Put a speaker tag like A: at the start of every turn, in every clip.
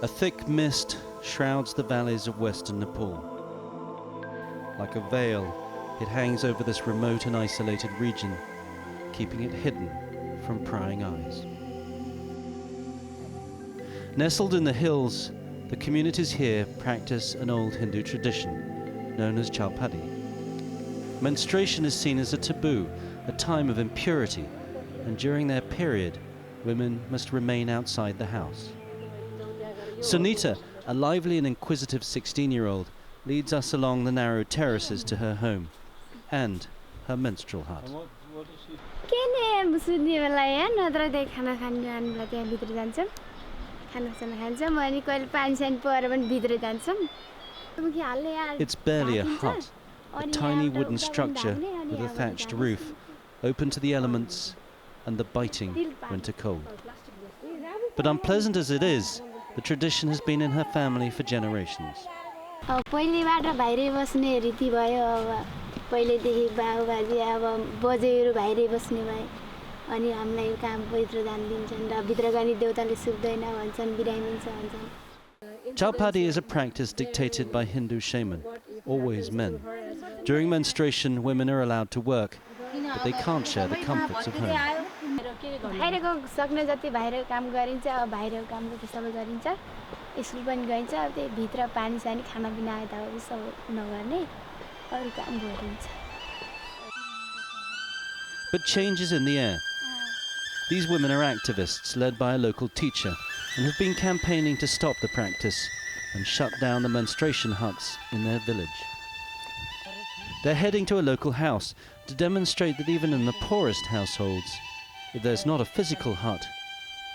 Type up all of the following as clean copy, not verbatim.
A: A thick mist shrouds the valleys of western Nepal. Like a veil, it hangs over this remote and isolated region, keeping it hidden from prying eyes. Nestled in the hills, the communities here practice an old Hindu tradition known as Chhaupadi. Menstruation is seen as a taboo, a time of impurity, and during their period, women must remain outside the house. Sunita, a lively and inquisitive 16-year-old, leads us along the narrow terraces to her home and her menstrual hut. It's barely a hut, a tiny wooden structure with a thatched roof, open to the elements and the biting winter cold. But unpleasant as it is, the tradition has been in her family for generations. Chhaupadi is a practice dictated by Hindu shaman, always men. During menstruation, women are allowed to work, but they can't share the comforts of home. But change is in the air. These women are activists led by a local teacher and have been campaigning to stop the practice and shut down the menstruation huts in their village. They're heading to a local house to demonstrate that even in the poorest households, if there's not a physical hut,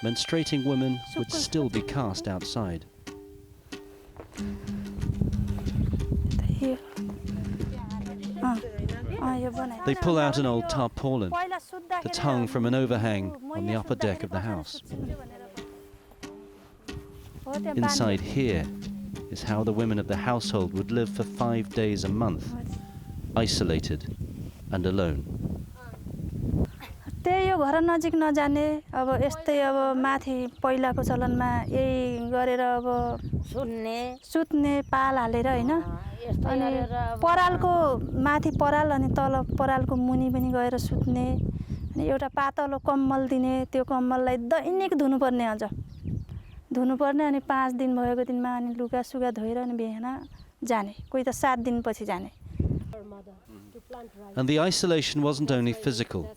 A: menstruating women would still be cast outside. They pull out an old tarpaulin that's hung from an overhang on the upper deck of the house. Inside here is how the women of the household would live for 5 days a month, isolated and alone.
B: घर नजिक नजाने अब यस्तै अब माथि पहिलाको चलनमा यही गरेर अब सुत्ने पाल हालेर हैन अनि परालको माथि पराल अनि तल परालको मुनि पनि गएर सुत्ने अनि एउटा पातलो कम्मल दिने त्यो कम्मललाई दैनिक धुनुपर्ने अझ धुनुपर्ने अनि 5 दिन भएको दिनमा अनि लुगा सुगा धोएर अनि बिहान जाने कोही त 7 दिन पछि जाने.
A: And the isolation wasn't only physical.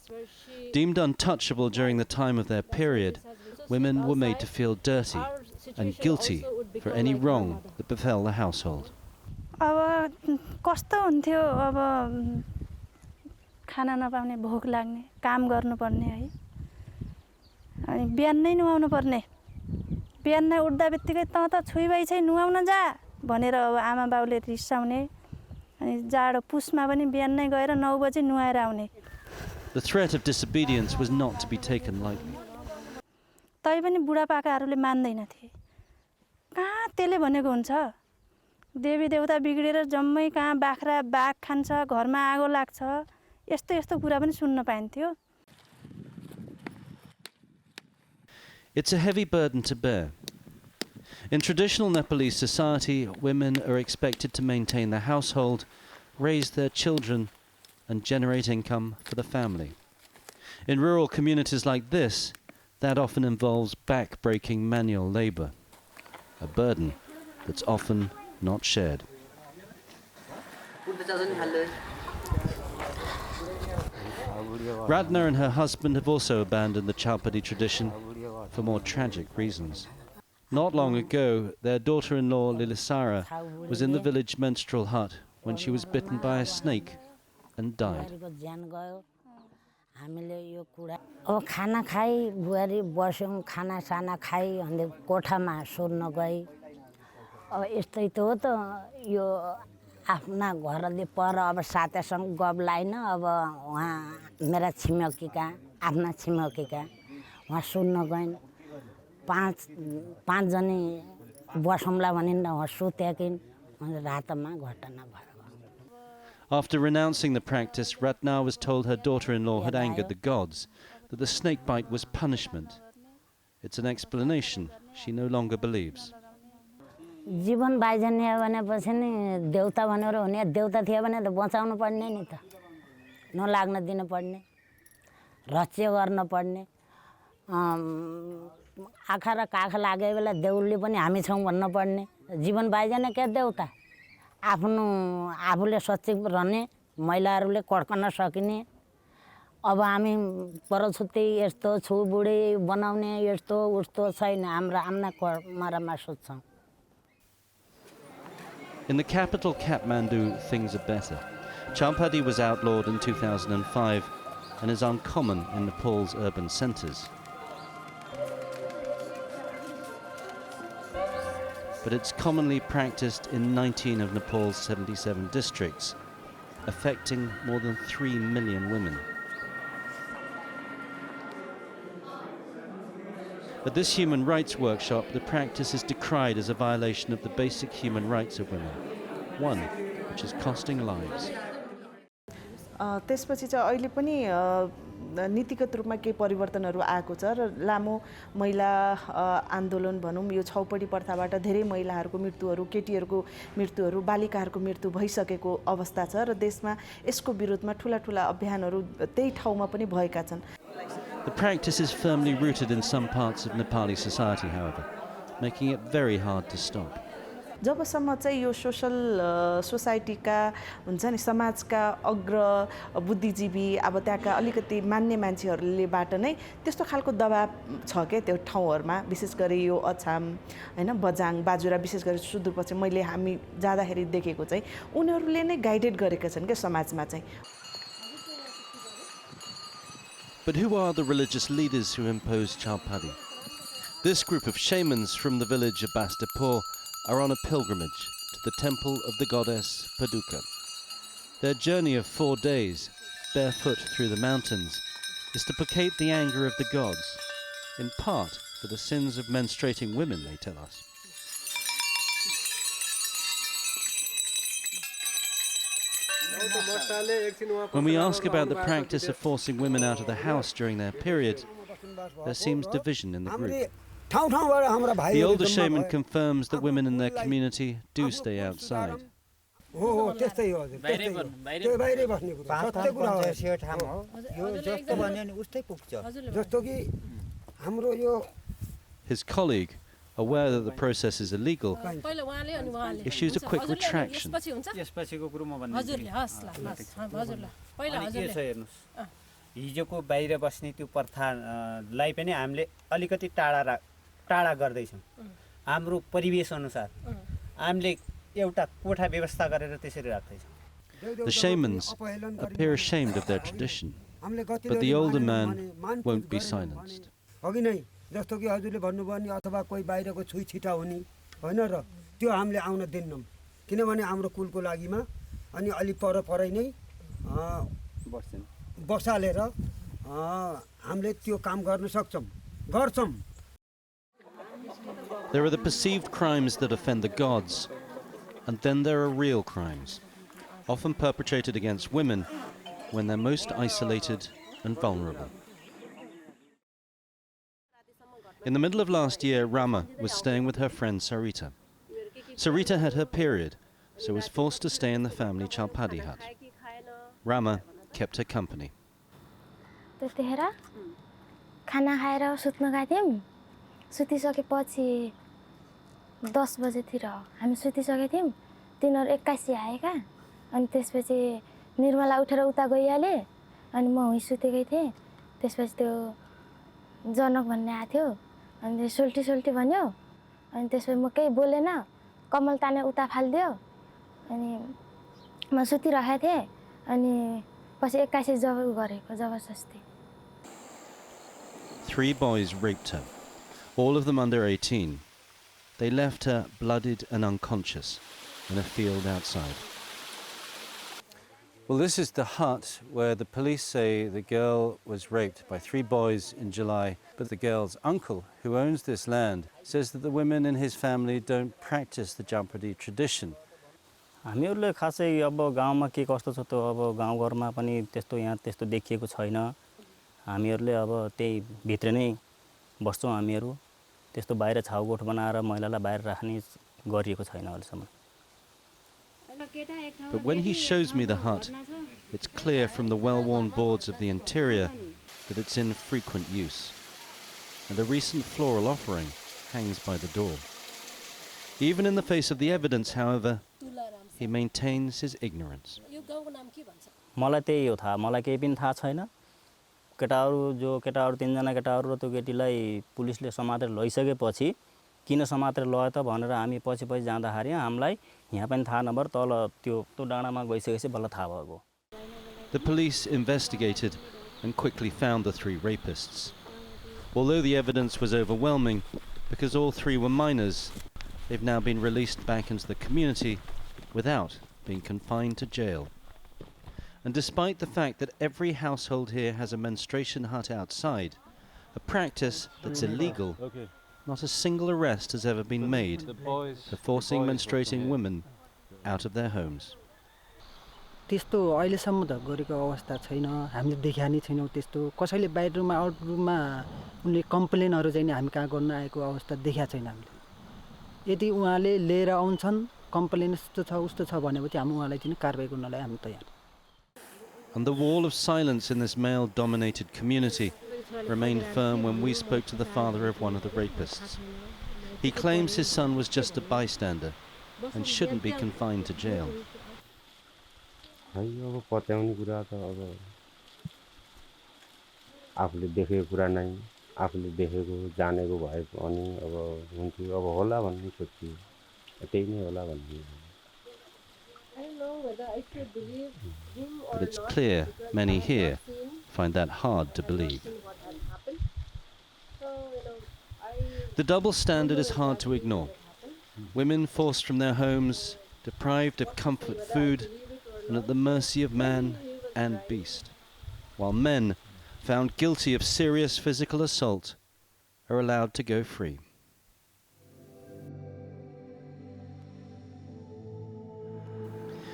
A: Deemed untouchable during the time of their period, women were made to feel dirty and guilty for any wrong that befell the household.
B: अब कस्तो हुन्थ्यो अब खाना नपाउने भोक लाग्ने काम गर्नुपर्ने है अनि बिहान नै नुहाउनु पर्ने बिहान नै उठ्दा बित्तिकै त छुइबाई छै नुहाउन जा भनेर अब आमा बाउले रिसाउने अनि जाडो पुसमा पनि बिहान नै गएर 9 बजे नुहाएर आउने.
A: The threat of disobedience was not to be taken lightly.
B: तै पनि बुढापाकाहरूले मान्दैनथे. कहाँ त्यसले भनेको हुन्छ देवी देवता बिग्डेर जम्मै कहाँ बाख्रा बाघ खान्छ घरमा आगो लाग्छ यस्तो यस्तो कुरा पनि सुन्न पाइन्थ्यो.
A: It's a heavy burden to bear. In traditional Nepalese society, women are expected to maintain the household, raise their children, and generate income for the family. In rural communities like this, that often involves back-breaking manual labor, a burden that's often not shared. RATNA and her husband have also abandoned the Chhaupadi tradition for more tragic reasons. Not long ago, their daughter-in-law Lilisara was in the village menstrual hut when she was bitten by a snake and died.
C: अब खाना खाई बुहारी बस्यौं खाना साना खाई अनि कोठामा सोध्न गई अब यस्तै त हो त यो आफ्ना घरले पर अब साथीसँग गफ लाइन अब वहाँ मेरा छिमेकीका आफ्ना छिमेकीका वहाँ सोध्न गइन् पाँच जनी बसौँला भनिन् वहाँ सुतेकिन् रातमा घटना भयो.
A: After renouncing the practice, RATNA was told her daughter-in-law had angered the gods, that the snake bite was punishment. It's an explanation she no longer believes.
C: जीवन बाइजन्य भनेपछि नि देउता भनेर हुने देउता थियो भने त बचाउनु पर्ने नि त नलाग्न दिनु पर्ने रक्षा गर्न पर्ने आँखा र काख लागेको बेला देउलले पनि हामी छौँ भन्न पर्ने जीवन बाइजन्य क्या देउता आफ्नो आफूले सचेत रहने महिलाहरूले कड्कन सकिने अब हामी परछुत्ती यस्तो छुबुढी बनाउने यस्तो उस्तो छैन हाम्रो आफ्ना कर्ममा सोच्छौँ
A: In the capital Kathmandu, things are better. Chhaupadi was outlawed in 2005 and is uncommon in Nepal's urban centres. But it's commonly practiced in 19 of Nepal's 77 districts, affecting more than 3 million women. At this human rights workshop, the practice is decried as a violation of the basic human rights of women, one which is costing lives.
D: त्यसपछि चाहिँ अहिले पनि नीतिगत रूपमा केही परिवर्तनहरू आएको छ र लामो महिला आन्दोलन भनौँ यो छौपडी प्रथाबाट धेरै महिलाहरूको मृत्युहरू केटीहरूको मृत्युहरू बालिकाहरूको मृत्यु भइसकेको अवस्था छ र देशमा यसको विरोधमा ठूला ठूला अभियानहरू त्यही ठाउँमा पनि भएका छन्.
A: The practice is firmly rooted in some parts of Nepali society, however, making it very hard to stop.
D: जबसम्म चाहिँ यो सोसाइटीका हुन्छ नि समाजका अग्र बुद्धिजीवी अब त्यहाँका अलिकति मान्ने मान्छेहरूलेबाट नै त्यस्तो खालको दबाब छ के त्यो ठाउँहरुमा विशेष गरी यो अछाम हैन बजाङ बाजुरा विशेष गरी सुदूरपश्चिम मैले हामी जाँदाखेरि देखेको चाहिँ उनीहरूले नै गाइडेड गरेका छन् के समाजमा चाहिँ.
A: But who are the religious leaders who imposed Chhaupadi? This group of shamans from the village of Bastapur are on a pilgrimage to the temple of the goddess Paduka. Their journey of 4 days, barefoot through the mountains, is to placate the anger of the gods, in part for the sins of menstruating women, they tell us. When we ask about the practice of forcing women out of the house during their period, there seems division in the group. The older shaman confirms that women in their community do stay outside. His colleague, aware that the process is illegal, issues a quick retraction.
E: हिजोको बाहिर बस्ने त्यो प्रथालाई पनि हामीले अलिकति टाढा गर्दैछौं हाम्रो परिवेश अनुसार हामीले एउटा कोठा व्यवस्था गरेर त्यसरी राख्दैछौं.
A: The shamans appear ashamed of their tradition, but the older man won't be silenced.
F: अघि नै जस्तो कि हजुरले भन्नुभयो नि अथवा कोही बाहिरको छुई छिटा हुने हैन र त्यो हामीले आउन दिन्नौं किनभने हाम्रो कुलको लागिमा अनि अलि परै नै बसालेर हामीले त्यो काम गर्न सक्छौं गर्छौं.
A: There are the perceived crimes that offend the gods, and then there are real crimes, often perpetrated against women when they're most isolated and vulnerable. In the middle of last year, Rama was staying with her friend Sarita. Sarita had her period, so was forced to stay in the family Chhaupadi hut. Rama kept her company.
G: त्यतिखेर खाना खाएर सुत्न गएथ्यौं सुतिसकेपछि 10 बजेतिर हामी सुतिसकेका थियौं तिनीहरु 21 आएका अनि त्यसपछि निर्मला उठेर उता गइहाले अनि म उही सुतेकै थिए त्यसपछि त्यो जनक भन्ने आथ्यो अनि सोल्टी भन्यो अनि त्यसपछि म केही बोलेन कमल ताने उता फाल्दियो अनि म सुतिरहेको थिए अनि पछि 21 जब गरेको जबरजस्ती.
A: 3 boys raped her, all of them under 18. They left her bloodied and unconscious in a field outside. Well, this is the hut where the police say the girl was raped by 3 boys in July, but the girl's uncle, who owns this land, says that the women in his family don't practice the Chhaupadi tradition.
E: हामीहरुले खासै अब गाउँमा के कस्तो छ त अब गाउँघरमा पनि त्यस्तो यहाँ त्यस्तो देखिएको छैन हामीहरुले अब त्यही भित्र नै बस्छौं हामीहरु त्यस्तो बाहिर छाउगोठ बनाएर महिलालाई बाहिर राख्ने
H: गरिएको छैन अहिलेसम्म।
A: But when he shows me the hut, it's clear from the well-worn boards of the interior that it's in frequent use, and a recent floral offering hangs by the door. Even in the face of the evidence, however, he maintains his ignorance.
H: मलाई त्यही हो थाहा, मलाई केही पनि थाहा छैन। केटाहरू तीनजना केटाहरू र त्यो केटीलाई पुलिसले समातेर लैसकेपछि किन समातेर लयो त भनेर हामी पछि जाँदाखेरि हामीलाई यहाँ पनि थाहा नभएर तल त्यो डाँडामा गइसकेपछि बल्ल थाहा भएको।
A: The police investigated and quickly found the 3 rapists. Although the evidence was overwhelming, because all 3 were minors, they've now been released back into the community without being confined to jail. And despite the fact that every household here has a menstruation hut outside, a practice that's illegal, not a single arrest has ever been made for forcing menstruating women out of their homes.
I: त्यस्तो अहिलेसम्म त गरेको अवस्था छैन, हामीले देखा नै छैनौँ त्यस्तो। कसैले बाहिर रुममा आउट रुममा उनले कम्प्लेनहरु चाहिँ हामी कहाँ गर्न आएको अवस्था देखा छैन हामीले। यदि उहाँले लिएर आउँछन् कम्प्लेन यस्तो छ उस्तो छ भनेपछि हामी उहाँलाई चाहिँ कारबाही गर्नलाई हामी तयार।
A: And the wall of silence in this male-dominated community remained firm when we spoke to the father of one of the rapists. He claims his son was just a bystander and shouldn't be confined to jail.
J: अब पत्याउने कुरा त अब आफूले देखेको कुरा नै आफूले देखेको जानेको भए अनि अब हुन्थ्यो अब होला भन्ने सोच्छु त्यही नै होला भन्ने।
A: But it's clear many here find that hard to believe. The double standard is hard to ignore. Women forced from their homes, deprived of comfort food, and at the mercy of man and beast, while men found guilty of serious physical assault are allowed to go free.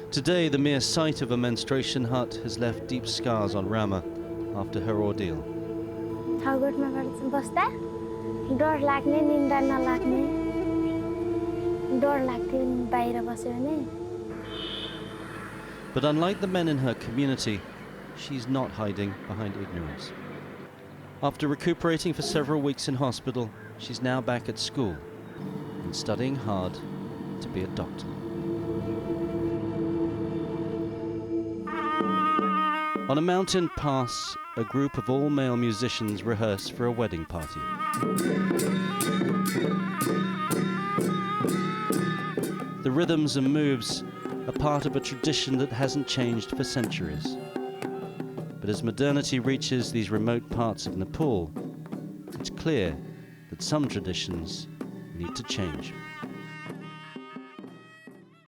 A: Today, the mere sight of a menstruation hut has left deep scars on Rama after her ordeal. But unlike the men in her community, she's not hiding behind ignorance. After recuperating for several weeks in hospital, she's now back at school and studying hard to be a doctor. On a mountain pass, a group of all-male musicians rehearse for a wedding party. The rhythms and moves are part of a tradition that hasn't changed for centuries. But as modernity reaches these remote parts of Nepal, it's clear that some traditions need to change.